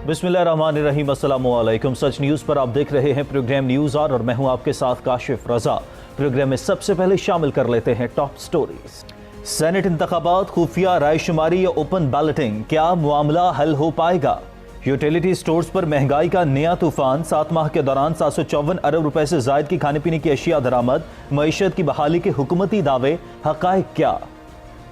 बिस्मिल्लाहिर्रहमानिर्रहीम, अस्सलामु अलैकुम। सच न्यूज़ पर आप देख रहे हैं प्रोग्राम न्यूज़ और मैं हूं आपके साथ काशिफ रजा। प्रोग्राम में सबसे पहले शामिल कर लेते हैं टॉप स्टोरीज। सेनेट इंतखाबात, खुफिया रायशुमारी या ओपन बैलेटिंग, क्या मामला हल हो पाएगा? यूटिलिटी स्टोर्स पर महंगाई का नया तूफान, 7 माह के दौरान 754 अरब रुपए से जायद की खाने पीने की अशिया दरामद, मईशत की बहाली के हुकूमती दावे, हकायक क्या?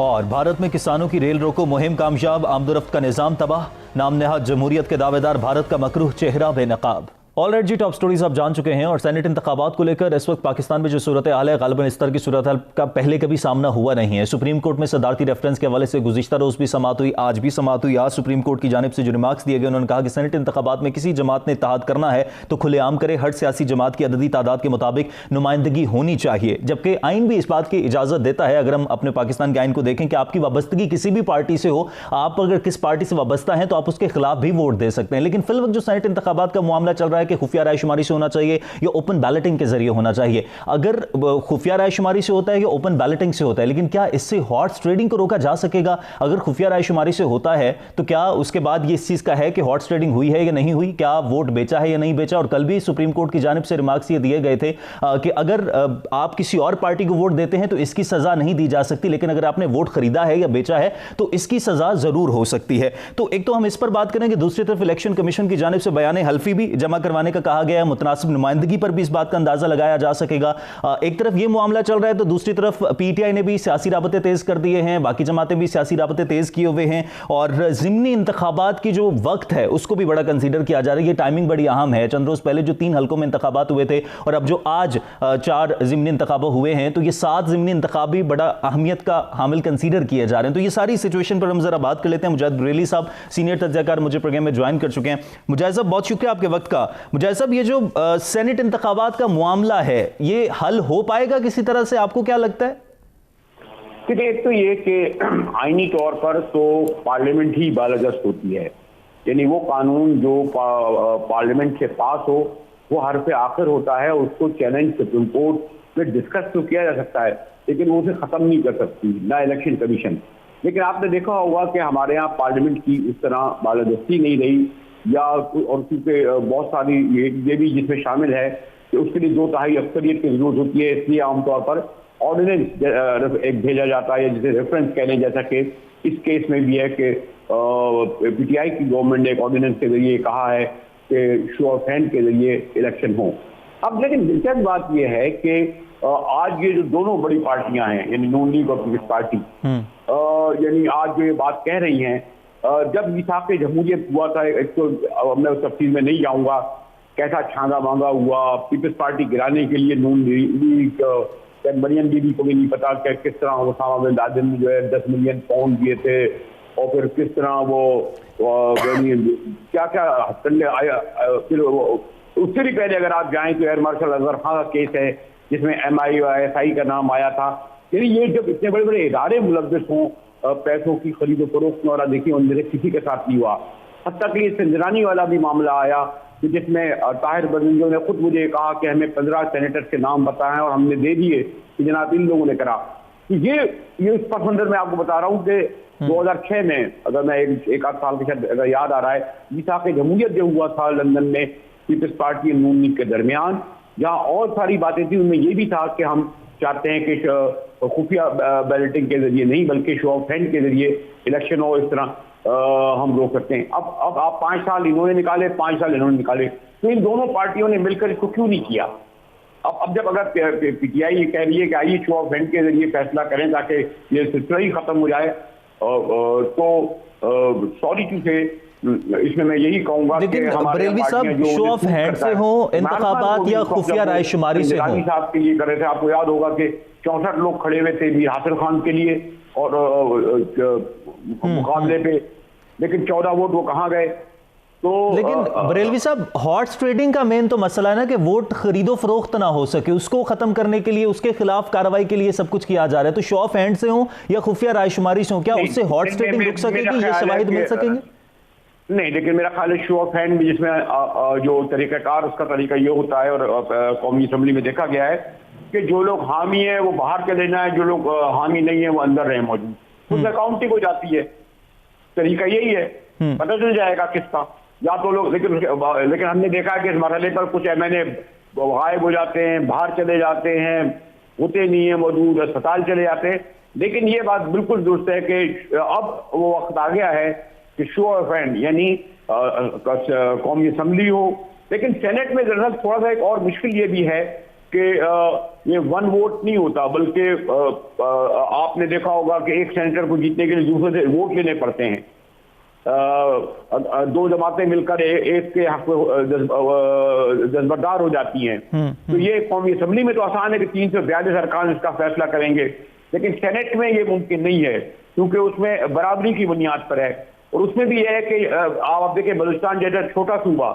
और भारत में किसानों की रेल रोको मुहिम कामयाब, आमदोरफ्त का निजाम तबाह, नाम नहाद जमहूरियत के दावेदार भारत का मकरूह चेहरा बेनकाब। ऑलराइट जी, टॉप स्टोरीज आप जान चुके हैं। और सेनेट इंतखाबात को लेकर इस वक्त पाकिस्तान में जो सूरत हाल है, गालिबन इस तरह की सूरत हाल का पहले कभी सामना हुआ नहीं है। सुप्रीम कोर्ट में सदारती रेफरेंस के हवाले से गुज़िश्ता रोज भी समात हुई, आज भी समात हुई। आज सुप्रीम कोर्ट की जानिब से जो रिमार्क्स दिए गए, उन्होंने कहा कि सेनेट इंतखाबात में किसी जमात ने इत्तेहाद करना है तो खुलेआम करे, हर सियासी जमात की अददी तादाद के मुताबिक नुमाइंदगी होनी चाहिए। जबकि आइन भी इस बात की इजाजत देता है, अगर हम अपने पाकिस्तान के आइन को देखें, कि आपकी वाबस्तगी किसी भी पार्टी से हो, आप अगर किस पार्टी से वाबस्ता हैं तो आप उसके खिलाफ भी वोट दे सकते हैं। लेकिन फिल वक्त जो सेनेट इंतखाबात का मामला चल रहा है कि खुफिया रायशुमारी से होना चाहिए या ओपन बैलेटिंग के जरिए होना चाहिए। अगर खुफिया रायशुमारी से होता है या ओपन बैलेटिंग से होता है, लेकिन क्या इससे हॉर्स ट्रेडिंग को रोका जा सकेगा? अगर खुफिया रायशुमारी से होता है तो क्या उसके बाद ये इस चीज का है कि हॉर्स ट्रेडिंग हुई है या नहीं हुई, क्या वोट बेचा है या नहीं बेचा? और कल भी सुप्रीम कोर्ट की जानिब से रिमार्क्स ये दिए गए थे कि अगर आप किसी और पार्टी को वोट देते हैं तो इसकी सजा नहीं दी जा सकती, लेकिन अगर आपने वोट खरीदा है या बेचा है तो इसकी सजा जरूर हो सकती है। तो एक तो हम इस पर बात करेंगे, दूसरी तरफ इलेक्शन कमीशन की जानिब से बयान हल्फी भी जमा करवाने का कहा गया है, मुतनासिब नुमाइंदगी पर भी इस बात का अंदाजा लगाया जा सकेगा। एक तरफ यह मामला चल रहा है तो दूसरी तरफ पीटीआई ने भी सियासी राबते तेज कर दिए हैं, बाकी जमातें भी सियासी राबते तेज किए हुए हैं, और ज़िमनी इंतखाबात की जो वक्त है उसको भी बड़ा कंसीडर किया जा रहा है। ये टाइमिंग बड़ी अहम है। चंद रोज पहले जो 3 हल्कों में इंतखाबात हुए थे और अब जो आज 4 ज़िमनी इंतखाब हुए हैं, तो ये 7 ज़िमनी इंतखाब भी बड़ा अहमियत का हामिल कंसीडर किए जा रहे हैं। तो ये सारी सिचुएशन पर हम जरा बात कर लेते हैं। मुजाहिद बरेली साहब, सीनियर तज्ज़ियाकार, मुझे प्रोग्राम में ज्वाइन कर चुके हैं। मुजाहिद साहब, बहुत शुक्रिया आपके वक्त का। मुजाहिद साहब, ये जो सेनेट इंतखाबात का मामला है, ये हल हो पाएगा किसी तरह से? आपको क्या लगता है? एक तो ये कि आईनी तौर पर तो पार्लियामेंट ही बालादस्त होती है, यानी वो कानून जो पार्लियामेंट से पास हो वो हरफ आखिर होता है, उसको चैलेंज सुप्रीम कोर्ट में डिस्कस तो किया जा सकता है, लेकिन वो उसे खत्म नहीं कर सकती ना इलेक्शन कमीशन। लेकिन आपने देखा होगा कि हमारे यहाँ पार्लियामेंट की इस तरह बालादस्ती नहीं रही, या और क्योंकि बहुत सारी ये भी जिसमें शामिल है कि उसके लिए 2/3 अक्सरियत की जरूरत होती है, इसलिए आमतौर पर ऑर्डिनेंस एक भेजा जाता है, जिसे रेफरेंस कह लें, जैसा कि इस केस में भी है कि पीटीआई की गवर्नमेंट ने एक ऑर्डिनेंस के जरिए कहा है कि शो ऑफ हैंड के जरिए इलेक्शन हो। अब लेकिन दिलचस्प बात यह है कि आज ये जो दोनों बड़ी पार्टियां हैं, यानी नून लीग और पीपल्स पार्टी, यानी आज जो ये बात कह रही हैं, जब मिसाक जमहूरियत हुआ था, एक तो मैं उस तफसील में नहीं जाऊंगा, कैसा छांगा मांगा हुआ पीपल्स पार्टी गिराने के लिए नून लीग, मरियम बीबी को भी नहीं पता कि किस तरह ओसामा बिन लादेन ने जो है 10 मिलियन पाउंड दिए थे, और फिर किस तरह वो क्या क्या हथकंडे आया। फिर उससे भी पहले अगर आप जाएं तो एयर मार्शल अजहर खान का केस है, जिसमें MISI का नाम आया था। यानी ये जब इतने बड़े बड़े इदारे मुलव्वस हों पैसों की खरीदो फरोख्त में, और देखिए उनमें किसी के साथ नहीं हुआ। हत्ता कि संजरानी वाला भी मामला आया जिसमें ताहिर बदंजो ने खुद मुझे कहा कि हमें 15 सेनेटर के नाम बताएं और हमने दे दिए कि जनाब इन लोगों ने करा। ये इस पस मंजर में आपको बता रहा हूँ कि 2006 में, अगर मैं एक आध साल के शायद अगर याद आ रहा है, मिसाक जमहूरियत जो हुआ था लंदन में पीपल्स पार्टी और नून लीग के दरमियान, जहाँ और सारी बातें थी, उनमें यह भी था कि हम चाहते हैं कि खुफिया बैलेटिंग के जरिए नहीं बल्कि शो ऑफ हैंड के जरिए इलेक्शन हो, इस तरह हम रोक सकते हैं। अब आप 5 साल इन्होंने निकाले, 5 साल इन्होंने निकाले, तो इन दोनों पार्टियों ने मिलकर इसको क्यों नहीं किया? अब जब अगर पीटीआई ये कह रही है कि आइए शो ऑफ हैंड के जरिए फैसला करें ताकि ये सिलसिला ही खत्म हो जाए, तो सॉरी टू से इसमें मैं यही कहूंगा कि बरेलवी साहब, शो ऑफ हैंड से हो इंतखाबात या खुफिया रायशुमारी से हो? साहब के ये कर रहे थे, आपको याद होगा कि 64 लोग खड़े हुए थे मीर हासिल खान के लिए और मुकाबले पे, लेकिन 14 वोट वो कहाँ गए? तो लेकिन बरेलवी साहब, हॉर्स ट्रेडिंग का मेन तो मसला है ना कि वोट खरीदो फरोख्त ना हो सके, उसको खत्म करने के लिए, उसके खिलाफ कार्रवाई के लिए सब कुछ किया जा रहा है। तो शो ऑफ हैंड से हो या खुफिया रायशुमारी से हो, क्या उससे हॉर्स ट्रेडिंग रुक सकेगी? ये शवाहिद मिल सकेंगे? नहीं, लेकिन मेरा ख्याल है शो ऑफ हैंड जिसमें जो तरीकाकार उसका तरीका ये होता है, और कौमी असम्बली में देखा गया है कि जो लोग हामी है वो बाहर चले जाए, जो लोग हामी नहीं है वो अंदर रहे मौजूद, उसमें काउंटिंग हो जाती है। तरीका यही है, पता चल जाएगा किसका। या तो लोग, लेकिन हमने देखा कि इस मरहले पर कुछ MNA गायब हो जाते हैं, बाहर चले जाते हैं, होते नहीं है मौजूद, अस्पताल चले जाते हैं। लेकिन ये बात बिल्कुल दुरुस्त है कि अब वो वक्त आ गया है कि शो ऑफ हैंड, यानी कौमी असम्बली हो। लेकिन सेनेट में दरअसल थोड़ा सा एक और मुश्किल ये भी है कि ये वन वोट नहीं होता, बल्कि आपने देखा होगा कि एक सेनेटर को जीतने के लिए दूसरे से वोट लेने पड़ते हैं। दो जमातें मिलकर एक के हक दस्तबरदार हो जाती हैं। तो ये कौमी असम्बली में तो आसान है कि 342 अरकान इसका फैसला करेंगे, लेकिन सेनेट में ये मुमकिन नहीं है क्योंकि उसमें बराबरी की बुनियाद पर है। और उसमें भी यह है कि आप देखिए बलूचिस्तान जैसा छोटा सूबा,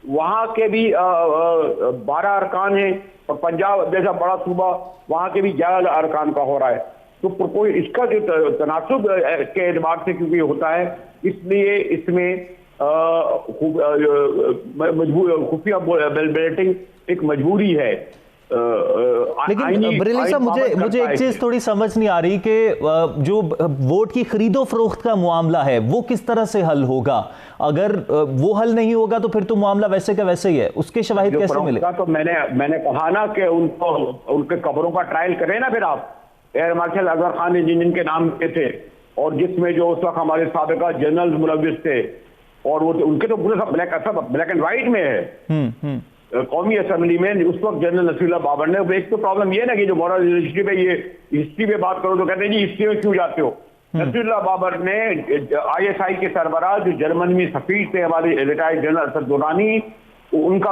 वहां के भी 12 अरकान हैं, और पंजाब जैसा बड़ा सूबा वहां के भी 11 अरकान का हो रहा है। तो कोई इसका जो तनासुब के एतबार से क्योंकि होता है, इसलिए इसमें खुफिया बैलेटिंग एक मजबूरी है। लेकिन बरेली साहब, मुझे एक चीज थोड़ी समझ नहीं आ रही कि जो वोट की खरीदो फरोख्त का मामला है वो किस तरह से हल होगा। अगर वो हल नहीं होगा तो फिर तो मामला वैसे का वैसे ही है, उसके शवाहिद कैसे मिले? तो मैंने कहा ना कि उनको उनके कब्रों का ट्रायल करें ना फिर आप। एयर मार्शल अजहर खान जिनके नाम के थे, और जिसमें जो उस वक्त हमारे साबिका जनरल मुलविस थे, और वो उनके तो पूरे सब ब्लैक एंड व्हाइट में है। कौमी असम्बली में उस वक्त जनरल नसीरुल्लाह बाबर ने, एक तो प्रॉब्लम ये ना कि जो मॉरल हिस्ट्री पे, ये हिस्ट्री पे बात करो तो कहते हैं जी हिस्ट्री में क्यों जाते हो। नसीरुल्लाह बाबर ने ISI के सरबराह जो जर्मन में सफीर थे हमारे रिटायर्ड जनरल असद दुरानी, उनका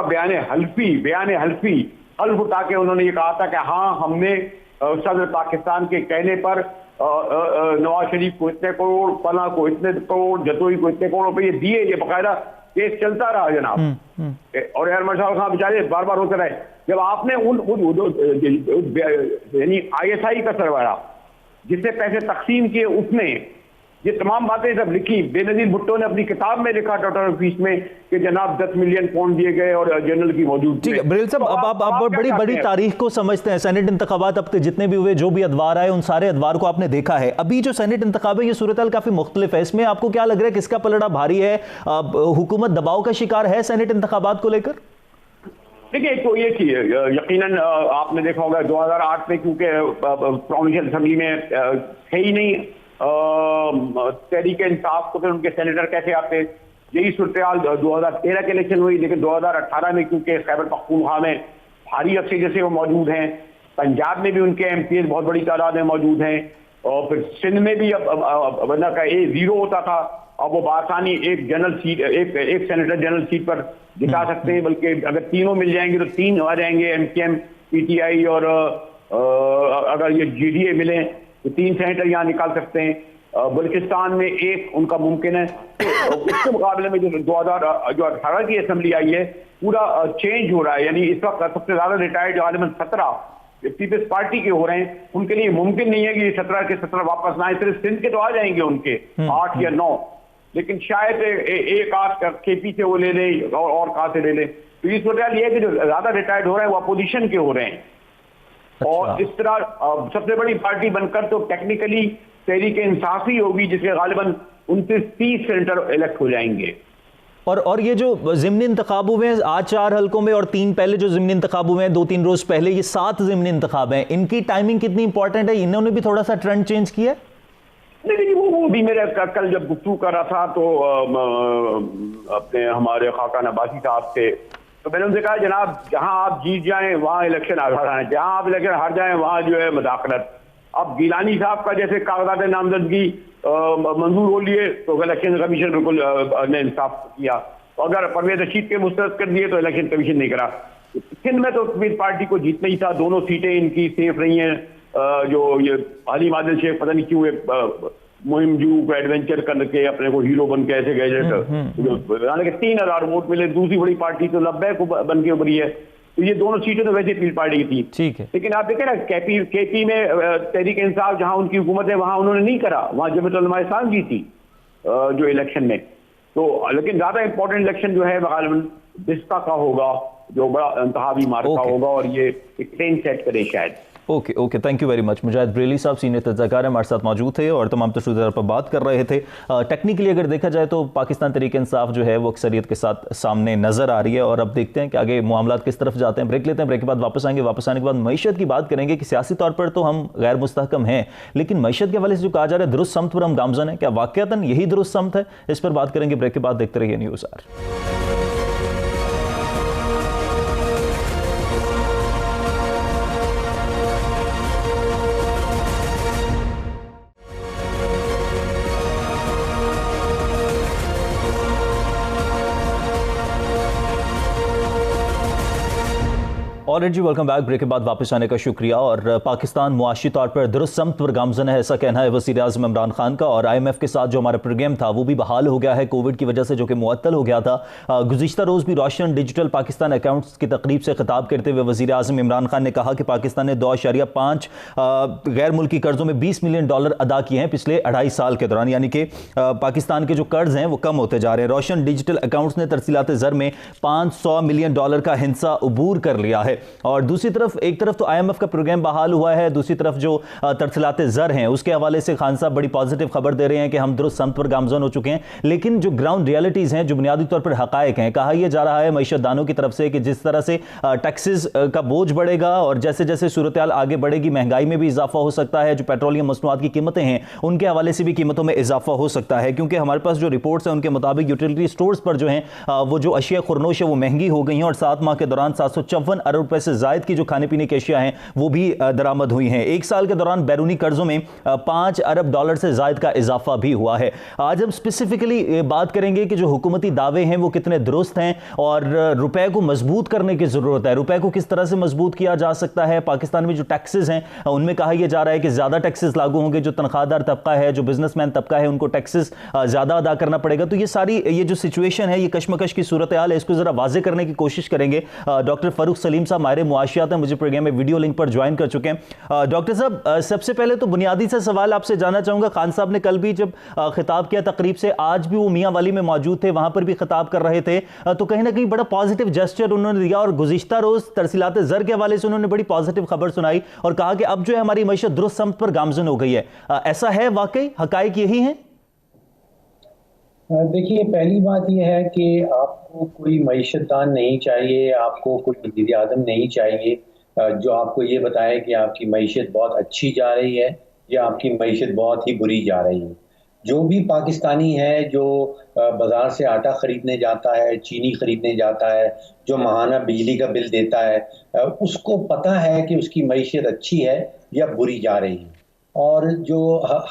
हल्फ उठा के उन्होंने ये कहा था कि हाँ, हमने सदर पाकिस्तान के कहने पर नवाज शरीफ को इतने करोड़, फला को इतने करोड़, जतोई को इतने करोड़ रुपये दिए। ये बाकायदा केस चलता रहा जनाब। और एयर मार्शल खान बेचारे बार बार होते रहे। जब आपने यानी ISI का सरबराह जिससे पैसे तकसीम किए, उसने ये तमाम बातें सब लिखी। बेनजीर भुट्टो ने अपनी किताब में लिखा टोटल फीस में कि जनाब 10 मिलियन पाउंड दिए गए और जनरल की मौजूद। ठीक है बरेल साहब, अब आप बड़ी तारीख को समझते हैं। सेनेट इंतखाबात अब जितने भी हुए, जो भी अदवार आए, उन सारे अदवार को आपने देखा है। अभी जो सेनेट इंतखाब है, ये सूरत काफी मुख्तलिफ है। इसमें आपको क्या लग रहा है, किसका पलड़ा भारी है? हुकूमत दबाव का शिकार है सेनेट इंतखाबात को लेकर? देखिए, तो ये कि यकीनन आपने देखा होगा 2008 में, क्योंकि प्रोविंशियल असेंबली में है ही नहीं तहरीक इंसाफ, तो फिर उनके सेनेटर कैसे आते? यही सूरत-ए-हाल 2013 के इलेक्शन हुई। लेकिन 2018 में क्योंकि खैबर पख्तूनख्वा में भारी अक्सर जैसे वो मौजूद हैं, पंजाब में भी उनके MPs बहुत बड़ी तादाद में मौजूद हैं, और फिर सिंध में भी अब वरना का 0 होता था, अब वो बासानी एक जनरल सीट, एक सेनेटर जनरल सीट पर जिता सकते हैं। बल्कि अगर तीनों मिल जाएंगे तो 3 आ जाएंगे, MKM, PTI और अगर ये GDA मिले तो 3 सेनेटर यहाँ निकाल सकते हैं। बलूचिस्तान में 1 उनका मुमकिन है। तो उसके मुकाबले में जो 2018 की असेंबली आई है, पूरा चेंज हो रहा है। यानी इस वक्त सबसे ज्यादा रिटायर्ड गालिबन 17 पीपल्स पार्टी के हो रहे हैं। उनके लिए मुमकिन नहीं है कि 17 के 17 वापस ना आए। सिर्फ सिंध के तो आ जाएंगे उनके 8 या 9, लेकिन शायद एक आध KP से वो ले ले और कहाँ से ले ले। तो इस वजह ये है कि जो ज्यादा रिटायर्ड हो रहे हैं वो अपोजिशन के हो रहे हैं। और इस तरह सबसे बड़ी पार्टी बनकर तो टेक्निकली तहरीक इंसाफ ही होगी, जिसके गालिबन 29-30 सेनेटर इलेक्ट हो जाएंगे। और ये जो ज़िमनी इंतखाब हुए हैं आज 4 हल्कों में, और 3 पहले जो ज़िमनी इंतखाब हुए हैं 2-3 रोज पहले, ये 7 ज़िमनी इंतखाब हैं, इनकी टाइमिंग कितनी इंपॉर्टेंट है? इन्होंने भी थोड़ा सा ट्रेंड चेंज किया? नहीं, वो भी मेरे कल जब गुफ्तगू कर रहा था तो अपने हमारे खाका नबासी साहब से, तो मैंने उनसे कहा जनाब जहां आप जीत जाएं वहां इलेक्शन आधार है, जहां आप इलेक्शन हार जाएं वहां जो है मदाखलत। अब गिलानी साहब का जैसे कागजात नामजदगी मंजूर हो लिए तो इलेक्शन कमीशन बिल्कुल ने इंसाफ किया, तो अगर परवेज रशीद के मुस्तरद कर दिए तो इलेक्शन कमीशन नहीं करा। सिंध में तो पीपल्स पार्टी को जीतना ही था, दोनों सीटें इनकी सेफ रही हैं। जो ये अलीम आदिल शेख पता नहीं क्यों मुहिम जू को एडवेंचर करके अपने को हीरो बन के ऐसे गए, हालांकि 3000 वोट मिले। दूसरी बड़ी पार्टी तो 90 को बन के उभरी है। तो ये दोनों सीटें तो वैसे पीपल्स पार्टी की थी। ठीक है, लेकिन आप देखें ना KP में तहरीक इंसाफ जहां उनकी हुकूमत है वहां उन्होंने नहीं करा, वहां जमीयत उलमा इस्लाम जीती जो इलेक्शन में। तो लेकिन ज्यादा इंपॉर्टेंट इलेक्शन जो है गालिबन बिस्ता का होगा, जो बड़ा इंतहावी मार्का होगा, और ये एक ट्रेन सेट करे शायद। Okay okay, thank you very much. Mujahid Bareilly साहब सीनियर तज्ज़ाकार हमारे साथ मौजूद थे और तमाम तशद्दुद पर बात कर रहे थे। टेक्निकली अगर देखा जाए तो पाकिस्तान तहरीक इंसाफ जो है वो अक्सरियत के साथ सामने नज़र आ रही है और अब देखते हैं कि आगे मामला किस तरफ जाते हैं। ब्रेक लेते हैं, ब्रेक के बाद वापस आएंगे। वापस आने के बाद मईशत की बात करेंगे कि सियासी तौर पर तो हम गैर मुस्तहकम हैं, लेकिन मईशत के हवाले से जो कहा जा रहा है दुरुस्त समत पर हम गामजन है, क्या वाकयातन यही दुरुस्त समत है? इस पर बात करेंगे ब्रेक के बाद। देखते रहिए न्यूज़ आर। और जी वेलकम बैक। ब्रेक के बाद वापस आने का शुक्रिया। और पाकिस्तान मुआशी तौर पर दुरुस्त समत पर गामजन है, ऐसा कहना है वज़ीर आज़म इमरान खान का। और IMF के साथ जो हमारा प्रोग्राम था वो भी बहाल हो गया है कोविड की वजह से, जो कि मुअत्तल हो गया था। गुज़िश्ता रोज़ भी रोशन डिजिटल पाकिस्तान अकाउंट्स की तकरीब से खिताब करते हुए वज़ीर आज़म इमरान खान ने कहा कि पाकिस्तान ने 2.5 गैर मुल्की कर्ज़ों में $20 मिलियन अदा किए हैं पिछले 2.5 साल के दौरान, यानी कि पाकिस्तान के जो कर्ज हैं वो कम होते जा रहे हैं। रोशन डिजिटल अकाउंट्स ने तरसीलात ज़र में $500 मिलियन का हिस्सा अबूर कर लिया है। और दूसरी तरफ, एक तरफ तो IMF का प्रोग्राम बहाल हुआ है, दूसरी तरफ जो तरसीलात ज़र हैं उसके हवाले से खान साहब बड़ी पॉजिटिव खबर दे रहे हैं कि हम दुरुस्त समत पर गामजन हो चुके हैं। लेकिन जो ग्राउंड रियलिटीज़ हैं, जो बुनियादी तौर पर हक़ाइक़ हैं, कहा यह जा रहा है मईशतदानों की तरफ से कि जिस तरह से टैक्सेस का बोझ बढ़ेगा और जैसे जैसे सूरत हाल आगे बढ़ेगी महंगाई में भी इजाफा हो सकता है। जो पेट्रोलियम मसनूआत की कीमतें हैं उनके हवाले से भी कीमतों में इजाफा हो सकता है, क्योंकि हमारे पास जो रिपोर्ट्स हैं उनके मुताबिक यूटिलिटी स्टोर्स पर जो हैं वो जो अशिया खुरनोश है वो महंगी हो गई हैं और 7 माह के दौरान 754 अरब रुपए से ज़ायद की जो खाने पीने की अशिया हैं वो भी दरामद हुई हैं। 1 साल के दौरान बैरूनी कर्जों में $5 अरब से ज़ायद का इजाफा भी हुआ है। आज हम स्पेसिफिकली बात करेंगे कि जो हुकूमती दावे हैं वो कितने दुरुस्त हैं और रुपए को मजबूत करने की ज़रूरत है। रुपए को किस तरह से मजबूत किया जा सकता है। पाकिस्तान में जो टैक्सेस हैं उनमें कहा यह जा रहा है कि ज़्यादा टैक्सेस लागू होंगे, जो तनख्वाहदार तबका है, जो बिजनेसमैन तबका है, उनको टैक्सेस ज़्यादा अदा करना पड़ेगा। तो ये सारी ये जो सिचुएशन है, ये कशमकश की सूरत हाल है, इसको ज़रा वाज़े करने की कोशिश करेंगे। डॉक्टर फ़ारूक सलीम साहब माहिर मुआशियात हैं, मुझे प्रोग्राम में वीडियो लिंक पर ज्वाइन कर चुके हैं। डॉक्टर साहब, सबसे पहले तो बुनियादी सा सवाल आपसे जानना चाहूँगा। खान साहब ने कल भी जब खिताब किया तकरीब से, आज भी वो मियाँ वाली में मौजूद थे, वहाँ पर भी खिताब कर रहे थे, तो कहीं ना कहीं बड़ा पॉजिटिव जेस्चर उन्होंने दिया और गुज़िश्ता रोज़ तरसीलात ज़र के हवाले से उन्होंने बड़ी पॉजिटिव खबर सुनाई और कहा कि अब जो है हमारी मईशत दुरुस्त समत पर गामजन हो गई है। ऐसा है वाकई? हक़ाइक़ यही हैं? देखिए, पहली बात यह है कि आपको कोई मईशतदान नहीं चाहिए, आपको कोई वज़ीर आज़म नहीं चाहिए जो आपको ये बताए कि आपकी मईशत बहुत अच्छी जा रही है या आपकी मईशत बहुत ही बुरी जा रही है। जो भी पाकिस्तानी है जो बाज़ार से आटा ख़रीदने जाता है, चीनी ख़रीदने जाता है, जो माहाना बिजली का बिल देता है, उसको पता है कि उसकी मईशत अच्छी है या बुरी जा रही है। और जो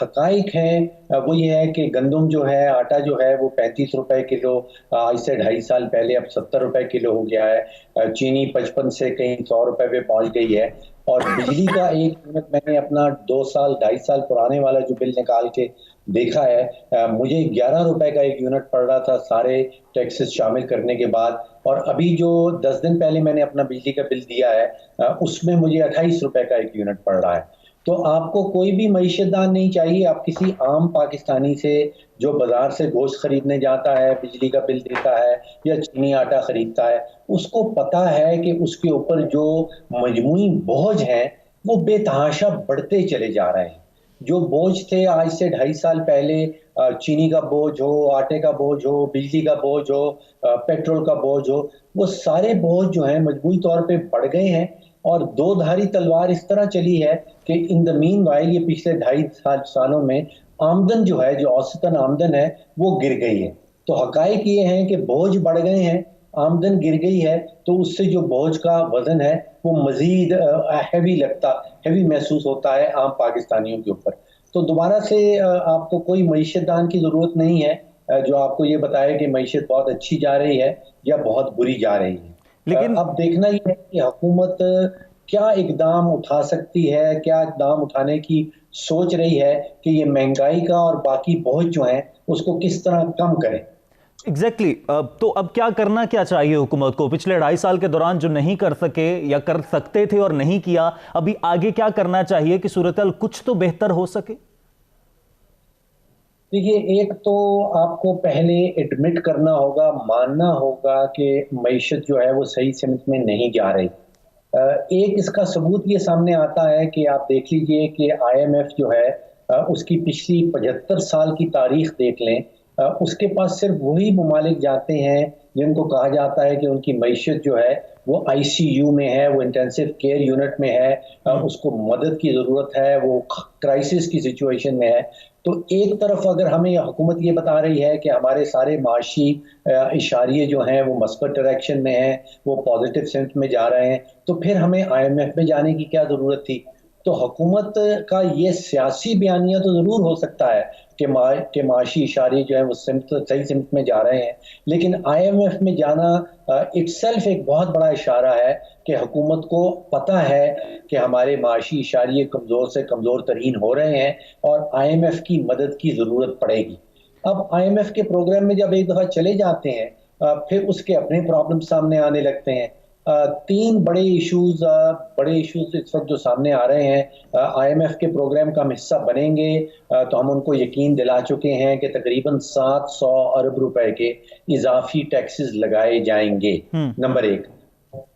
हक़ाइक़ हैं वो ये है कि गंदम जो है, आटा जो है वो 35 रुपए किलो आज से 2.5 साल पहले अब 70 रुपए किलो हो गया है। चीनी 55 से कहीं 100 रुपए पे पहुंच गई है। और बिजली का एक यूनिट मैंने अपना 2 साल 2.5 साल पुराने वाला जो बिल निकाल के देखा है, मुझे 11 रुपए का एक यूनिट पड़ रहा था सारे टैक्सेस शामिल करने के बाद। और अभी जो 10 दिन पहले मैंने अपना बिजली का बिल दिया है उसमें मुझे 28 रुपए का एक यूनिट पड़ रहा है। तो आपको कोई भी मईशतदान नहीं चाहिए। आप किसी आम पाकिस्तानी से जो बाजार से गोश्त खरीदने जाता है, बिजली का बिल देता है या चीनी आटा खरीदता है, उसको पता है कि उसके ऊपर जो मजमूई बोझ हैं वो बेतहाशा बढ़ते चले जा रहे हैं। जो बोझ थे आज से 2.5 साल पहले, चीनी का बोझ हो, आटे का बोझ हो, बिजली का बोझ हो, पेट्रोल का बोझ हो, वो सारे बोझ जो हैं मजमूई तौर पे बढ़ गए हैं। और दो धारी तलवार इस तरह चली है कि इन द मीन वाइल ये पिछले 2.5 सालों में आमदन जो है, जो औसतन आमदन है वो गिर गई है। तो हक़ाइक़ ये हैं कि बोझ बढ़ गए हैं, आमदन गिर गई है, तो उससे जो बोझ का वजन है वो मजीद हैवी महसूस होता है आम पाकिस्तानियों के ऊपर। तो दोबारा से आपको कोई मईशतदान की ज़रूरत नहीं है जो आपको ये बताए कि मईशत बहुत अच्छी जा रही है या बहुत बुरी जा रही है। लेकिन अब देखना ये है कि हुकूमत क्या इकदाम उठा सकती है, क्या इकदाम उठाने की सोच रही है कि ये महंगाई का और बाकी बोझ जो है उसको किस तरह कम करें। एग्जैक्टली तो अब क्या करना क्या चाहिए हुकूमत को? पिछले 2.5 साल के दौरान जो नहीं कर सके या कर सकते थे और नहीं किया, अभी आगे क्या करना चाहिए कि सूरत-ए-हाल कुछ तो बेहतर हो सके? देखिए, एक तो आपको पहले एडमिट करना होगा, मानना होगा कि मईशत जो है वो सही सिमत में नहीं जा रही। एक इसका सबूत ये सामने आता है कि आप देख लीजिए कि आईएमएफ जो है उसकी पिछली 75 साल की तारीख देख लें, उसके पास सिर्फ वही ममालिक जाते हैं जिनको कहा जाता है कि उनकी मईशत जो है वो आईसीयू में है, वो इंटेंसिव केयर यूनिट में है, उसको मदद की ज़रूरत है, वो क्राइसिस की सिचुएशन में है। तो एक तरफ अगर हमें हुकूमत ये बता रही है कि हमारे सारे माशी इशारे जो हैं वो मस्बत डायरेक्शन में हैं, वो पॉजिटिव सेंस में जा रहे हैं, तो फिर हमें आईएमएफ में जाने की क्या ज़रूरत थी? तो हुकूमत का ये सियासी बयानिया तो ज़रूर हो सकता है कि माशी इशारे जो है वो सही सिमत में जा रहे हैं, लेकिन आईएमएफ में जाना इटसेल्फ एक बहुत बड़ा इशारा है कि हुकूमत को पता है कि हमारे माशी इशारे कमज़ोर से कमज़ोर तरीन हो रहे हैं और आईएमएफ की मदद की ज़रूरत पड़ेगी। अब आईएमएफ के प्रोग्राम में जब एक दफ़ा चले जाते हैं, फिर उसके अपने प्रॉब्लम सामने आने लगते हैं। तीन बड़े इश्यूज इस वक्त जो सामने आ रहे हैं, आईएमएफ के प्रोग्राम का हम हिस्सा बनेंगे तो हम उनको यकीन दिला चुके हैं कि तकरीबन 700 अरब रुपए के इजाफी टैक्सेस लगाए जाएंगे, नंबर एक।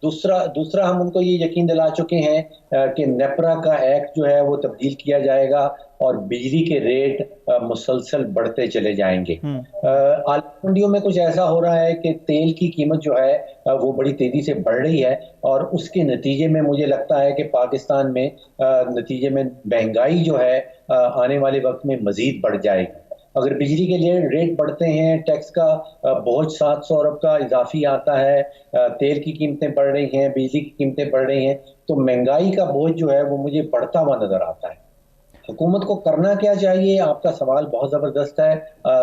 दूसरा हम उनको ये यकीन दिला चुके हैं कि नेपरा का एक्ट जो है वो तब्दील किया जाएगा और बिजली के रेट मुसलसल बढ़ते चले जाएंगे। आलमी मंडियों में कुछ ऐसा हो रहा है कि तेल की कीमत जो है वो बड़ी तेजी से बढ़ रही है और उसके नतीजे में मुझे लगता है कि पाकिस्तान में नतीजे में महंगाई जो है आने वाले वक्त में मजीद बढ़ जाएगी। अगर बिजली के लिए रेट बढ़ते हैं, टैक्स का बोझ 700 अरब का इजाफी आता है, तेल की कीमतें बढ़ रही हैं, बिजली की कीमतें बढ़ रही हैं, तो महंगाई का बोझ जो है वो मुझे बढ़ता हुआ नजर आता है। हुकूमत को करना क्या चाहिए? आपका सवाल बहुत ज़बरदस्त है।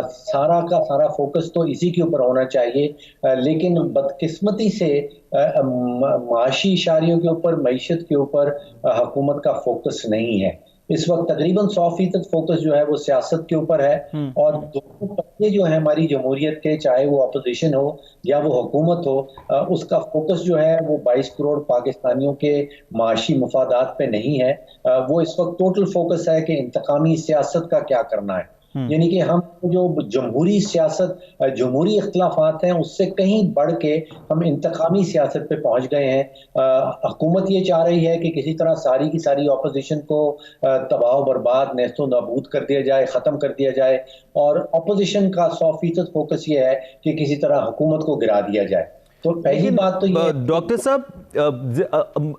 सारा का सारा फोकस तो इसी के ऊपर होना चाहिए, लेकिन बदकिस्मती से माशी इशारियों के ऊपर, मईशत के ऊपर हुकूमत का फोकस नहीं है। इस वक्त तकरीबन 100% फोकस जो है वो सियासत के ऊपर है और दोनों पत्ते जो है हमारी जमहूरियत के, चाहे वो अपोजिशन हो या वो हुकूमत हो, उसका फोकस जो है वो 22 करोड़ पाकिस्तानियों के माशी मफादात पे नहीं है। वो इस वक्त टोटल फोकस है कि इंतकामी सियासत का क्या करना है। यानी कि हम जो जमहूरी सियासत, जमहूरी इख्तलाफात हैं, उससे कहीं बढ़ के हम इंतकामी सियासत पे पहुंच गए हैं। हुकूमत ये चाह रही है कि किसी तरह सारी की सारी ऑपोजिशन को तबाह बर्बाद, नेस्तो नाबूद कर दिया जाए, ख़त्म कर दिया जाए, और ऑपोजिशन का 100% फोकस ये है कि किसी तरह हुकूमत को गिरा दिया जाए। तो पहली बात तो ये डॉक्टर साहब,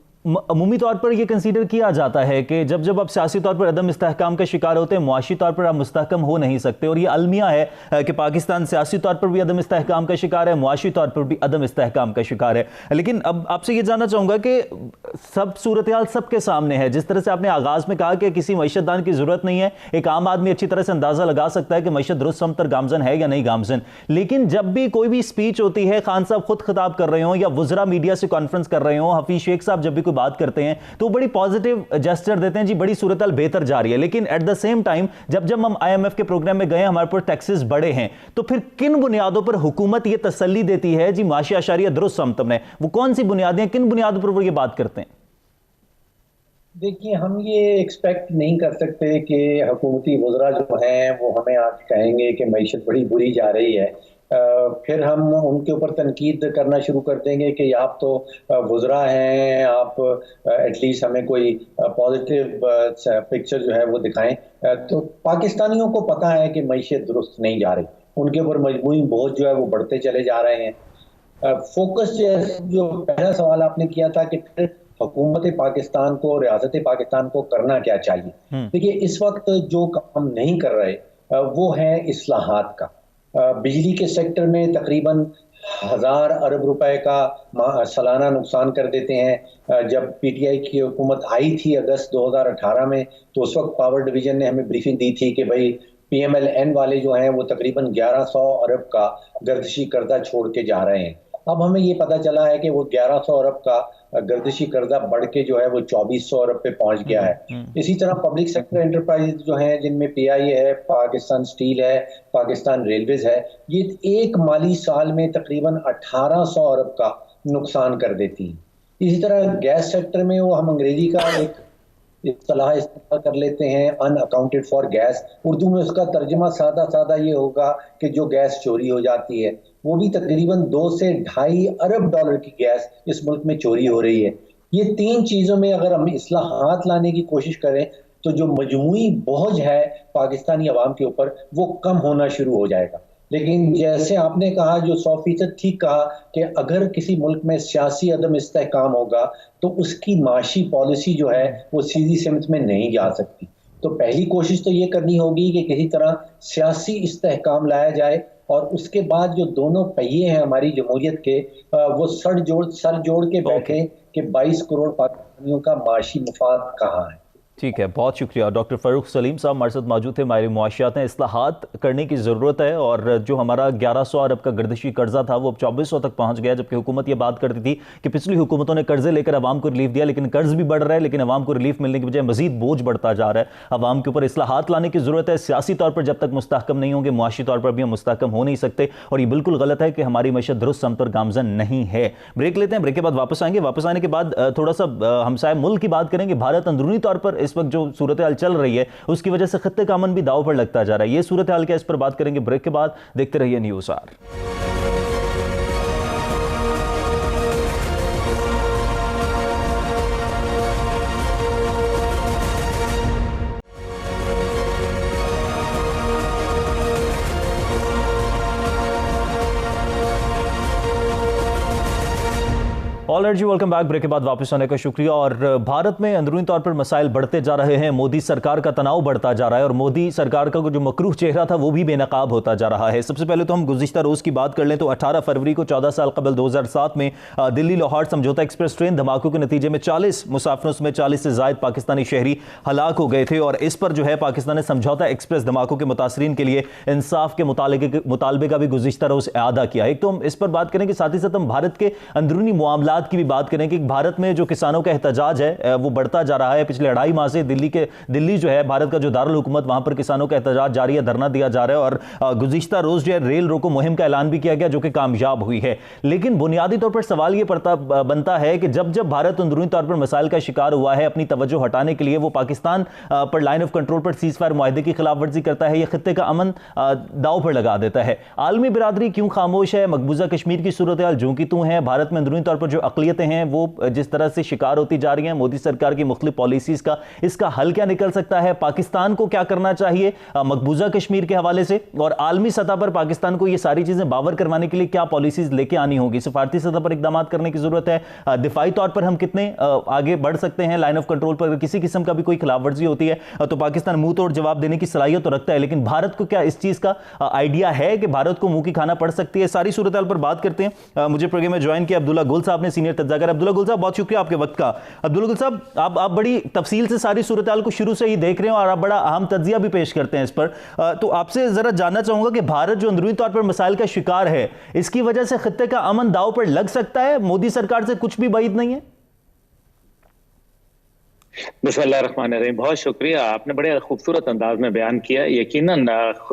अमूमी तौर पर यह कंसीडर किया जाता है कि जब जब आप सियासी तौर पर अदम इस्तेहकाम का शिकार होते हैं, मुआशी तौर पर आप मुस्तहकम हो नहीं सकते, और ये अलमिया है कि पाकिस्तान सियासी तौर पर भी अदम इस्तेहकाम का शिकार है, मुआशी तौर पर भी अदम इस्तेहकाम का शिकार है। लेकिन अब आपसे ये जानना चाहूँगा कि सब सूरत हाल सबके सामने है। जिस तरह से आपने आगाज़ में कहा कि किसी मईशतदान की ज़रूरत नहीं है, एक आम आदमी अच्छी तरह से अंदाज़ा लगा सकता है कि मईशत दुरुस्त समतर गामजन है या नहीं गामजन। लेकिन जब भी कोई भी स्पीच होती है, खान साहब खुद खिताब कर रहे हों या वुज़रा मीडिया से कॉन्फ्रेंस कर रहे हों, हफीज शेख साहब जब भी बात करते हैं तो बड़ी पॉजिटिव जेस्चर देते हैं, जी बड़ी सूरत हाल बेहतर जा रही है। लेकिन एट द सेम टाइम जब जब हम आईएमएफ के प्रोग्राम में गए, हमारे पर टैक्सेस बढ़े हैं, तो फिर किन बुनियादों पर हुकूमत ये तसल्ली देती है जी माशी अशारिया दुरुस्त समत में? वो कौन सी बुनियादें, किन बुनियादों पर वो ये बात करते हैं? देखिए, हम ये एक्सपेक्ट नहीं कर सकते कि हुकूमती वज़रा जो हैं वो हमें आज कहेंगे कि मईशत बड़ी बुरी जा रही है, फिर हम उनके ऊपर तनकीद करना शुरू कर देंगे कि आप तो वज़रा हैं, आप एटलीस्ट हमें कोई पॉजिटिव पिक्चर जो है वो दिखाएं। तो पाकिस्तानियों को पता है कि मईशत दुरुस्त नहीं जा रही, उनके ऊपर मजमूई बोझ जो है वो बढ़ते चले जा रहे हैं। फोकस जो पहला सवाल आपने किया था कि फिर हुकूमत पाकिस्तान को, रियासत पाकिस्तान को करना क्या चाहिए? देखिए, इस वक्त जो काम नहीं कर रहे वो है इस्लाहात का। बिजली के सेक्टर में तकरीबन 1000 अरब रुपए का सालाना नुकसान कर देते हैं। जब पीटीआई की हुकूमत आई थी अगस्त 2018 में, तो उस वक्त पावर डिवीजन ने हमें ब्रीफिंग दी थी कि भाई पीएमएलएन वाले जो हैं वो तकरीबन 1100 अरब का गर्दिशी कर्जा छोड़ के जा रहे हैं। अब हमें ये पता चला है कि वो 1100 अरब का गर्दिशी कर्जा बढ़ के जो है वो 2400 अरब पे पहुंच गया है। इसी तरह पब्लिक सेक्टर एंटरप्राइज जो हैं, जिनमें पीआई है, पाकिस्तान स्टील है, पाकिस्तान रेलवेज है, ये एक माली साल में तकरीबन 1800 अरब का नुकसान कर देती हैं। इसी तरह गैस सेक्टर में वो हम अंग्रेजी का एक इस्तेलाह इस्तेमाल कर लेते हैं, अनअकाउंटेड फॉर गैस। उर्दू में उसका तर्जुमा सादा सादा ये होगा कि जो गैस चोरी हो जाती है। वो भी तकरीबन 2 से 2.5 अरब डॉलर की गैस इस मुल्क में चोरी हो रही है। ये 3 चीज़ों में अगर हम इस्लाहात लाने की कोशिश करें, तो जो मजमूई बोझ है पाकिस्तानी अवाम के ऊपर, वो कम होना शुरू हो जाएगा। लेकिन जैसे आपने कहा, जो 100% ठीक कहा कि अगर किसी मुल्क में सियासी अदम इस्तेहकाम होगा, तो उसकी माशी पॉलिसी जो है, वो सीधी सिमत में नहीं जा सकती। तो पहली कोशिश तो ये करनी होगी कि किसी तरह सियासी इस्तेहकाम लाया जाए, और उसके बाद जो दोनों पहिए हैं हमारी जमहूरियत के, वो सर जोड़ के बैठे कि 22 करोड़ पाकिस्तानियों का माशी मफाद कहाँ है। ठीक है, बहुत शुक्रिया। डॉक्टर फ़ारूक सलीम साहब हमारे साथ मौजूद थे। माहिर मुआशियात हैं, इस्लाहात करने की ज़रूरत है, और जो हमारा 1100 अरब का गर्दिशी कर्जा था वो अब 2400 तक पहुंच गया, जबकि हुकूमत ये बात करती थी कि पिछली हुकूमतों ने कर्जे लेकर अवाम को रिलीफ दिया, लेकिन कर्ज भी बढ़ रहा है, लेकिन अवाम को रिलीफ मिलने की बजाय मजीद बोझ बढ़ता जा रहा है। अवाम के ऊपर इस्लाहात लाने की ज़रूरत है। सियासी तौर पर जब तक मुस्तहकम नहीं होंगे, मुआशी तौर पर भी हम मुस्तहकम हो नहीं सकते, और ये बिल्कुल गलत है कि हमारी मैशत दुरुस्त समत पर गामजन नहीं है। ब्रेक लेते हैं, ब्रेक के बाद वापस आएंगे। वापस आने के बाद थोड़ा सा हमसाया मुल्क की बात करेंगे। भारत अंदरूनी तौर पर इस वक्त जो सूरत चल रही है, उसकी वजह से खत्ते का अमन भी दाव पर लगता जा रहा है। ये सूरत हाल क्या, इस पर बात करेंगे ब्रेक के बाद। देखते रहिए न्यूज़ आर। ऑलराइट जी, वेलकम बैक। ब्रेक के बाद वापस आने का शुक्रिया। और भारत में अंदरूनी तौर पर मसाइल बढ़ते जा रहे हैं, मोदी सरकार का तनाव बढ़ता जा रहा है, और मोदी सरकार का जो मकरूह चेहरा था वो भी बेनकाब होता जा रहा है। सबसे पहले तो हम गुज़िश्ता रोज़ की बात कर लें तो 18 फरवरी को 14 साल कबल 2007 में दिल्ली लाहौर समझौता एक्सप्रेस ट्रेन धमाकों के नतीजे में 40 मुसाफिरों में 40 से ज़ायद पाकिस्तानी शहरी हलाक हो गए थे, और इस पर जो है पाकिस्तान ने समझौता एक्सप्रेस धमाकों के मुतासरीन के लिए इंसाफ के मुतालबे का भी गुज़िश्ता रोज़ अदा किया। एक तो हम इस पर बात करेंगे, साथ ही साथ हम भारत के अंदरूनी मामलात की भी बात करें कि भारत में जो किसानों का एहतजाज है वो बढ़ता जा रहा है। पिछले 2.5 माह से दिल्ली जो है भारत का जो दारुल हुकूमत, वहां पर किसानों का एहतजाज जारी है, धरना दिया जा रहा है, और गुज़िश्ता रोज जो है रेल रोको मुहिम का ऐलान भी किया गया, जो कि कामयाब हुई है। लेकिन बुनियादी तौर पर सवाल ये बनता है कि जब जब भारत अंदरूनी तौर पर मसाइल का शिकार हुआ है, अपनी तवज्जो हटाने के लिए वो पाकिस्तान पर लाइन ऑफ कंट्रोल पर सीज़फायर मुआहदे की खिलाफ वर्जी करता है, यह खित्ते का अमन दाव पर लगा देता है। आलमी बिरादरी क्यों खामोश है? मकबूजा कश्मीर की सूरत हाल जो कि तू है, भारत में अंदरूनी तौर पर जो अक़लियतें हैं वो जिस तरह से शिकार होती जा रही हैं मोदी सरकार की मुख्तलिफ पॉलिसीज का, इसका हल क्या निकल सकता है? पाकिस्तान को क्या करना चाहिए मकबूजा कश्मीर के हवाले से, और आलमी सतह पर पाकिस्तान को ये सारी चीजें बावर करवाने के लिए क्या पॉलिसीज लेके आनी होगी? सफारती सतह पर इकदाम करने की जरूरत है। दिफाई तौर पर हम कितने आगे बढ़ सकते हैं? लाइन ऑफ कंट्रोल पर किसी किस्म का भी कोई खिलाफवर्जी होती है तो पाकिस्तान मुंह तोड़ जवाब देने की सलाहियत तो रखता है, लेकिन भारत को क्या इस चीज का आइडिया है कि भारत को मुंह की खाना पड़ सकती है? सारी सूरत हाल पर बात करते हैं। मुझे प्रोग्राम में ज्वाइन किया अब्दुल्ला गुल साहब ने, सीनियर तज्जाकार। अब्दुल्ला गुल साहब, बहुत शुक्रिया आपके वक्त का। अब्दुल्ला गुल साहब, आप बड़ी तफसील से सारी सूरत हाल को शुरू से ही देख रहे हैं और आप बड़ा अहम तज्जिया भी पेश करते हैं इस पर, तो आपसे जरा जानना चाहूंगा कि भारत जो अंदरूनी तौर पर मसाइल का शिकार है, इसकी वजह से खित्ते का अमन दाव पर लग सकता है? मोदी सरकार से कुछ भी बाइद नहीं है? बिस्मिल्लाहिर्रहमानिर्रहीम। बहुत शुक्रिया, आपने बड़े खूबसूरत अंदाज में बयान किया। यकीनन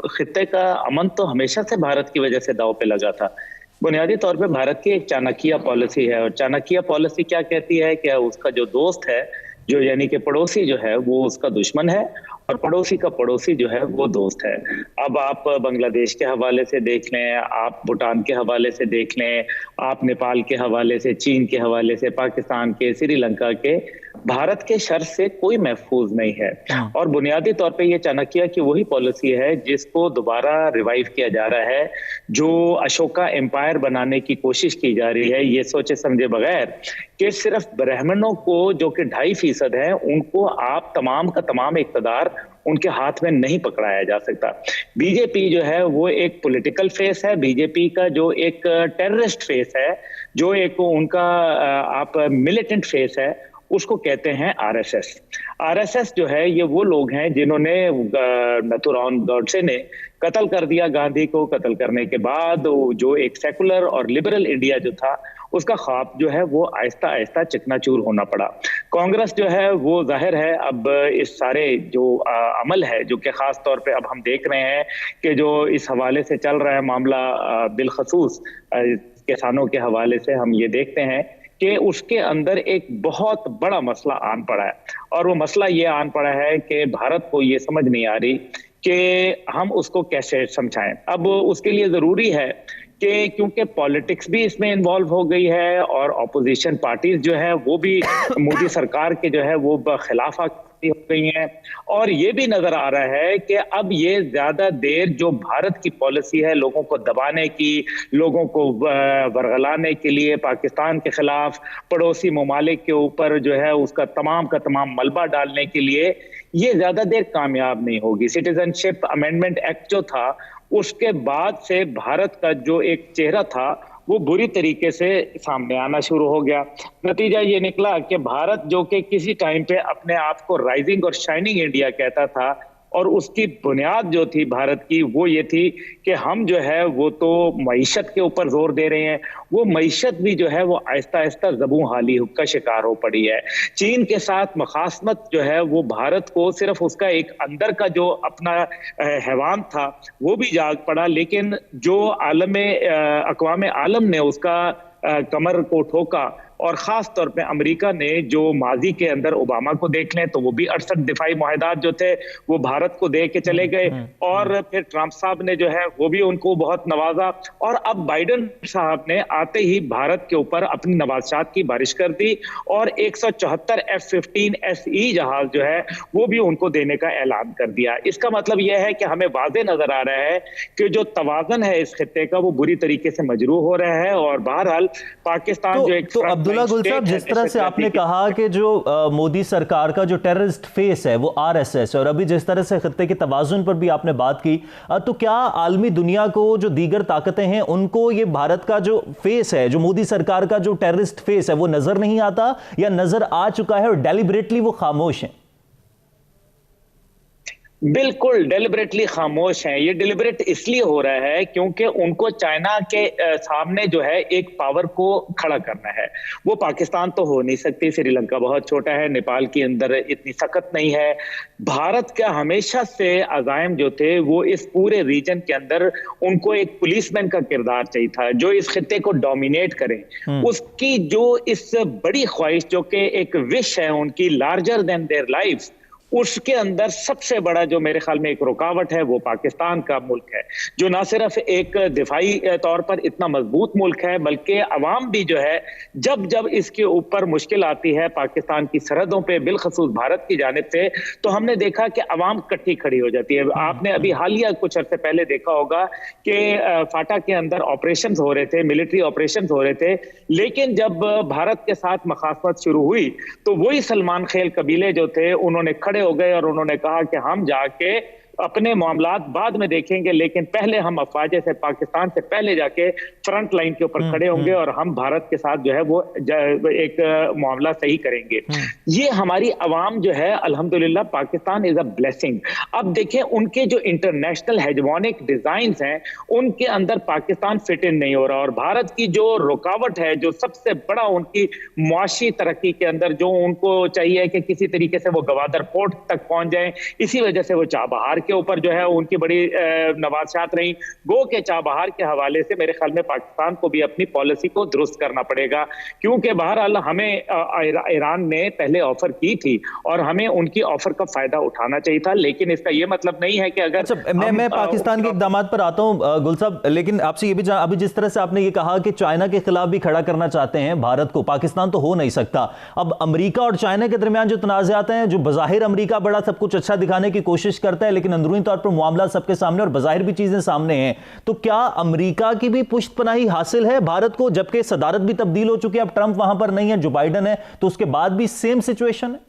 खित्ते का अमन तो हमेशा से भारत की वजह से दाव पे लगा था। बुनियादी तौर पे भारत की एक चाणक्य पॉलिसी है, और चाणक्य पॉलिसी क्या कहती है कि उसका जो दोस्त है, जो यानी कि पड़ोसी जो है, वो उसका दुश्मन है, और पड़ोसी का पड़ोसी जो है वो दोस्त है। अब आप बांग्लादेश के हवाले से देख लें, आप भूटान के हवाले से देख लें, आप नेपाल के हवाले से, चीन के हवाले से, पाकिस्तान के, श्रीलंका के, भारत के शर से कोई महफूज नहीं है। और बुनियादी तौर पे ये चाणक्य की वही पॉलिसी है जिसको दोबारा रिवाइव किया जा रहा है, जो अशोका एम्पायर बनाने की कोशिश की जा रही है, ये सोचे समझे बगैर कि सिर्फ ब्राह्मणों को जो कि 2.5% है, उनको आप तमाम का तमाम इक़्तिदार उनके हाथ में नहीं पकड़ाया जा सकता। बीजेपी जो है वो एक पॉलिटिकल फेस है, बीजेपी का जो एक टेररिस्ट फेस है, जो एक उनका आप मिलिटेंट फेस है, उसको कहते हैं आरएसएस। आरएसएस जो है ये वो लोग हैं जिन्होंने नथुराम गॉडसे ने कत्ल कर दिया गांधी को। कत्ल करने के बाद जो एक सेकुलर और लिबरल इंडिया जो था, उसका ख्वाब जो है वो आहिस्ता आहिस्ता चकनाचूर होना पड़ा। कांग्रेस जो है वो जाहिर है अब इस सारे जो अमल है, जो कि खास तौर पे अब हम देख रहे हैं कि जो इस हवाले से चल रहा है मामला, बिलखसूस किसानों के हवाले से हम ये देखते हैं कि उसके अंदर एक बहुत बड़ा मसला आन पड़ा है, और वो मसला ये आन पड़ा है कि भारत को ये समझ नहीं आ रही कि हम उसको कैसे समझाएं। अब उसके लिए जरूरी है कि क्योंकि पॉलिटिक्स भी इसमें इन्वॉल्व हो गई है और ऑपोजिशन पार्टीज जो है वो भी मोदी सरकार के जो है वो खिलाफ हो गई हैं, और ये भी नजर आ रहा है कि अब ये ज्यादा देर जो भारत की पॉलिसी है लोगों को दबाने की, लोगों को वरगलाने के लिए पाकिस्तान के खिलाफ पड़ोसी ममालिक के ऊपर जो है उसका तमाम का तमाम मलबा डालने के लिए, ये ज्यादा देर कामयाब नहीं होगी। सिटीजनशिप अमेंडमेंट एक्ट जो था उसके बाद से भारत का जो एक चेहरा था वो बुरी तरीके से सामने आना शुरू हो गया। नतीजा ये निकला कि भारत जो कि किसी टाइम पे अपने आप को राइजिंग और शाइनिंग इंडिया कहता था, और उसकी बुनियाद जो थी भारत की वो ये थी कि हम जो है वो तो मईशत के ऊपर जोर दे रहे हैं, वो मईशत भी जो है वो आहिस्ता आहिस्ता ज़बूं हाली का शिकार हो पड़ी है। चीन के साथ मखासमत जो है वो भारत को सिर्फ उसका एक अंदर का जो अपना हैवान था वो भी जाग पड़ा, लेकिन जो अक़वाम आलम ने उसका कमर को ठोका, और खास तौर पे अमेरिका ने जो माजी के अंदर ओबामा को देख लें तो वो भी 68 दिफाई मुआहदात जो थे वो भारत को दे के चले गए, और फिर ट्रंप साहब ने जो है वो भी उनको बहुत नवाजा, और अब बाइडन साहब ने आते ही भारत के ऊपर अपनी नवाजात की बारिश कर दी और 174 F-15SE जहाज जो है वो भी उनको देने का ऐलान कर दिया। इसका मतलब यह है कि हमें वाज़े नजर आ रहा है कि जो तवाज़ुन है इस खित्ते का वो बुरी तरीके से मजरूह हो रहा है, और बहरहाल पाकिस्तान जो एक अब्दुल्ला गुल साहब, जिस तरह से आपने कहा कि जो मोदी सरकार का जो टेररिस्ट फेस है वो आरएसएस, और अभी जिस तरह से खित्ते के तवाज़ुन पर भी आपने बात की, तो क्या आलमी दुनिया को जो दीगर ताकतें हैं उनको ये भारत का जो फेस है, जो मोदी सरकार का जो टेररिस्ट फेस है वो नजर नहीं आता, या नजर आ चुका है और डेलिबरेटली वो खामोश है? बिल्कुल डेलिबरेटली खामोश हैं। ये डेलिबरेट इसलिए हो रहा है क्योंकि उनको चाइना के सामने जो है एक पावर को खड़ा करना है। वो पाकिस्तान तो हो नहीं सकती, श्रीलंका बहुत छोटा है, नेपाल के अंदर इतनी सख्त नहीं है। भारत का हमेशा से अज़ाइम जो थे वो इस पूरे रीजन के अंदर उनको एक पुलिसमैन का किरदार चाहिए था जो इस खित्ते को डोमिनेट करे। उसकी जो इस बड़ी ख्वाहिश जो कि एक विश है उनकी, लार्जर देन देयर लाइफ, उसके अंदर सबसे बड़ा जो मेरे ख्याल में एक रुकावट है वो पाकिस्तान का मुल्क है, जो ना सिर्फ एक दिफाई तौर पर इतना मजबूत मुल्क है बल्कि अवाम भी जो है जब जब इसके ऊपर मुश्किल आती है पाकिस्तान की सरहदों पे, बिलखसूस भारत की जानिब से, तो हमने देखा कि अवाम इकट्ठी खड़ी हो जाती है। आपने अभी हालिया कुछ अर्से पहले देखा होगा कि फाटा के अंदर ऑपरेशन हो रहे थे, मिलिट्री ऑपरेशन हो रहे थे, लेकिन जब भारत के साथ मखासमत शुरू हुई तो वही सलमान खेल कबीले जो थे उन्होंने खड़े हो गए और उन्होंने कहा कि हम जाके अपने मामलात बाद में देखेंगे, लेकिन पहले हम अफवाजे से, पाकिस्तान से पहले जाके फ्रंट लाइन के ऊपर खड़े होंगे और हम भारत के साथ जो है वो एक मामला सही करेंगे। ये हमारी अवाम जो है, अल्हम्दुलिल्लाह पाकिस्तान इज अ ब्लेसिंग। अब देखें उनके जो इंटरनेशनल हेजमोनिक डिजाइन्स हैं उनके अंदर पाकिस्तान फिट इन नहीं हो रहा, और भारत की जो रुकावट है, जो सबसे बड़ा उनकी मुआशी तरक्की के अंदर जो उनको चाहिए कि किसी तरीके से वो गवादर पोर्ट तक पहुंच जाए, इसी वजह से वो चाबहार के ऊपर जो है उनकी बड़ी नवाजात रही। गो के चाबहार के हवाले से मेरे ख्याल में पाकिस्तान को भी अपनी पॉलिसी को दुरुस्त करना पड़ेगा, क्योंकि बहरहाल हमें ईरान ने पहले ऑफर की थी और हमें उनकी ऑफर का फायदा उठाना चाहिए था, लेकिन इसका यह मतलब नहीं है कि अगर मैं पाकिस्तान के इक़दाम पर आता हूं गुल साहब, लेकिन आपसे ये भी अभी जिस तरह से आपने ये कहा कि चाइना के खिलाफ भी खड़ा करना चाहते हैं भारत को, पाकिस्तान तो हो नहीं सकता। अब अमेरिका और चाइना के दरमियान जो तनाज़ात हैं, जो बज़ाहिर अमेरिका बड़ा सब कुछ अच्छा दिखाने की कोशिश करता है लेकिन अंदरूनी तौर पर मामला सबके सामने और बज़ाहिर भी चीजें सामने हैं, तो क्या अमेरिका की भी पुष्टपनाही हासिल है भारत को, जबकि सदारत भी तब्दील हो चुकी है, अब ट्रंप वहां पर नहीं है, जो बाइडन है, तो उसके बाद भी सेम सिचुएशन है?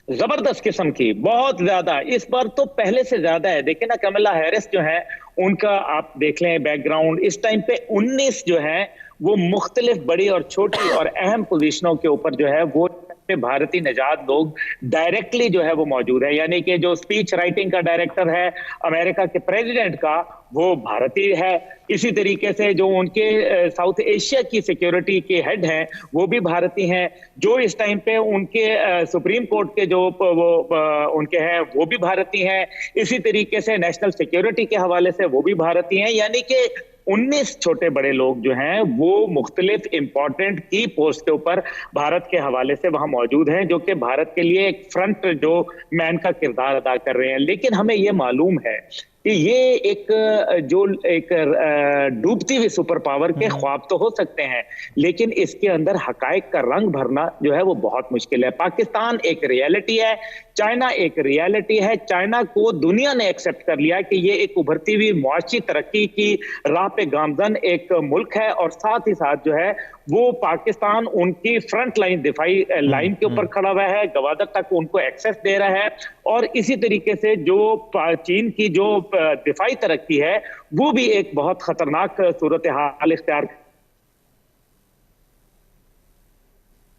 जबरदस्त किस्म की, बहुत ज्यादा, इस बार तो पहले से ज्यादा है। देखिए ना, कमला हैरिस जो है उनका आप देख लें बैकग्राउंड, इस टाइम पे 19 जो है वो मुख्तलिफ बड़ी और छोटी और अहम पोजीशनों के ऊपर जो है वो भारतीय निजात लोग डायरेक्टली जो है वो मौजूद है। यानी कि जो स्पीच राइटिंग का डायरेक्टर है अमेरिका के प्रेसिडेंट का, वो भारतीय है। इसी तरीके से जो उनके साउथ एशिया की सिक्योरिटी के हेड हैं वो भी भारतीय हैं। जो इस टाइम पे उनके सुप्रीम कोर्ट के जो उनके हैं वो भी भारतीय हैं। इसी तरीके से नेशनल सिक्योरिटी के हवाले से वो भी भारतीय हैं। यानी कि 19 छोटे बड़े लोग जो हैं वो मुख्तलिफ इंपॉर्टेंट की पोस्ट के ऊपर भारत के हवाले से वहां मौजूद हैं, जो कि भारत के लिए एक फ्रंट जो मैन का किरदार अदा कर रहे हैं। लेकिन हमें यह मालूम है कि ये एक डूबती हुई सुपर पावर के ख्वाब तो हो सकते हैं, लेकिन इसके अंदर हकायक का रंग भरना जो है वो बहुत मुश्किल है। पाकिस्तान एक रियलिटी है, चाइना एक रियलिटी है। चाइना को दुनिया ने एक्सेप्ट कर लिया कि ये एक उभरती हुई मुआशी तरक्की की राह पे गामजन एक मुल्क है, और साथ ही साथ जो है वो पाकिस्तान उनकी फ्रंट लाइन दिफाई लाइन के ऊपर खड़ा हुआ है, गवादर तक उनको एक्सेस दे रहा है। और इसी तरीके से जो चीन की जो दिफाई तरक्की है वो भी एक बहुत खतरनाक सूरत हाल इख्तियार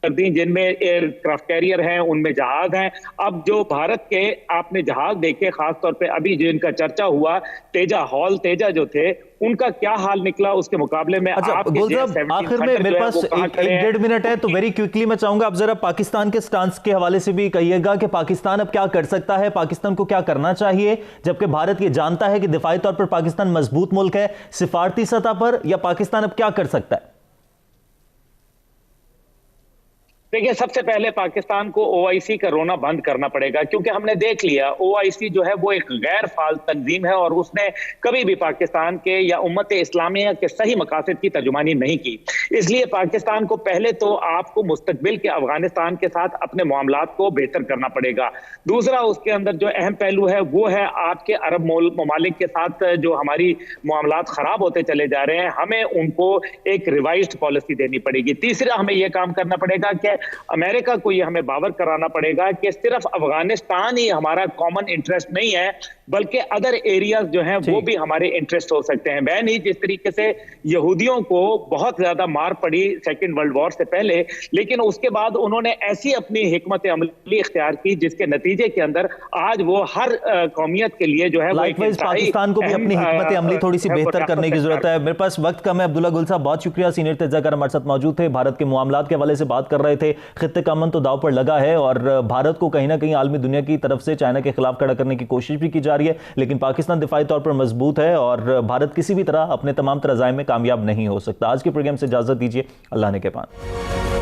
कर दी, जिनमें एयरक्राफ्ट कैरियर हैं, उनमें जहाज हैं। अब जो भारत के आपने जहाज देखे, खासतौर पे अभी जो इनका चर्चा हुआ तेजा हॉल तेजा जो थे, उनका क्या हाल निकला उसके मुकाबले में। अच्छा गुलजार, आखिर में मेरे पास एक 1.5 मिनट है, तो वेरी क्विकली मैं चाहूंगा आप जरा पाकिस्तान के स्टांस के हवाले से भी कहिएगा कि पाकिस्तान अब क्या कर सकता है, पाकिस्तान को क्या करना चाहिए, जबकि भारत ये जानता है कि दिफाई तौर पर पाकिस्तान मजबूत मुल्क है, सिफारती सतह पर या पाकिस्तान अब क्या कर सकता है? देखिए, सबसे पहले पाकिस्तान को ओआईसी का रोना बंद करना पड़ेगा, क्योंकि हमने देख लिया ओआईसी जो है वो एक गैर फाल तंजीम है और उसने कभी भी पाकिस्तान के या उम्मत इस्लामिया के सही मकासद की तर्जुमानी नहीं की। इसलिए पाकिस्तान को पहले तो आपको मुस्तकबिल के अफगानिस्तान के साथ अपने मामलात को बेहतर करना पड़ेगा। दूसरा, उसके अंदर जो अहम पहलू है वो है आपके अरब ममालिक के साथ जो हमारी मामलात खराब होते चले जा रहे हैं, हमें उनको एक रिवाइज्ड पॉलिसी देनी पड़ेगी। तीसरा, हमें यह काम करना पड़ेगा कि अमेरिका को यह हमें बावर कराना पड़ेगा कि सिर्फ अफगानिस्तान ही हमारा कॉमन इंटरेस्ट नहीं है, बल्कि अदर एरियाज जो हैं वो भी हमारे इंटरेस्ट हो सकते हैं। वह नहीं जिस तरीके से यहूदियों को बहुत ज्यादा मार पड़ी सेकेंड वर्ल्ड वॉर से पहले, लेकिन उसके बाद उन्होंने ऐसी अपनी हिकमत अमली इख्तियार की जिसके नतीजे के अंदर आज वो हर कौमियत के लिए जो है लाइकवाइज पाकिस्तान को भी अपनी हिकमत अमली थोड़ी सी बेहतर करने की जरूरत है। मेरे पास वक्त कम है। अब्दुल्ला गुल साहब, बहुत शुक्रिया, सीनियर तज्ज़ाकार हमारे साथ मौजूद थे, भारत के मामलात के हवाले से बात कर रहे थे। खित्ते का अमन तो दाव पर लगा है और भारत को कहीं ना कहीं आलमी दुनिया की तरफ से चाइना के खिलाफ खड़ा करने की कोशिश भी की जा रही है, लेकिन पाकिस्तान दिफाई तौर पर मजबूत है और भारत किसी भी तरह अपने तमाम तरह अज़ाइम में कामयाब नहीं हो सकता। आज के प्रोग्राम से इजाजत दीजिए, अल्लाह ने के पान।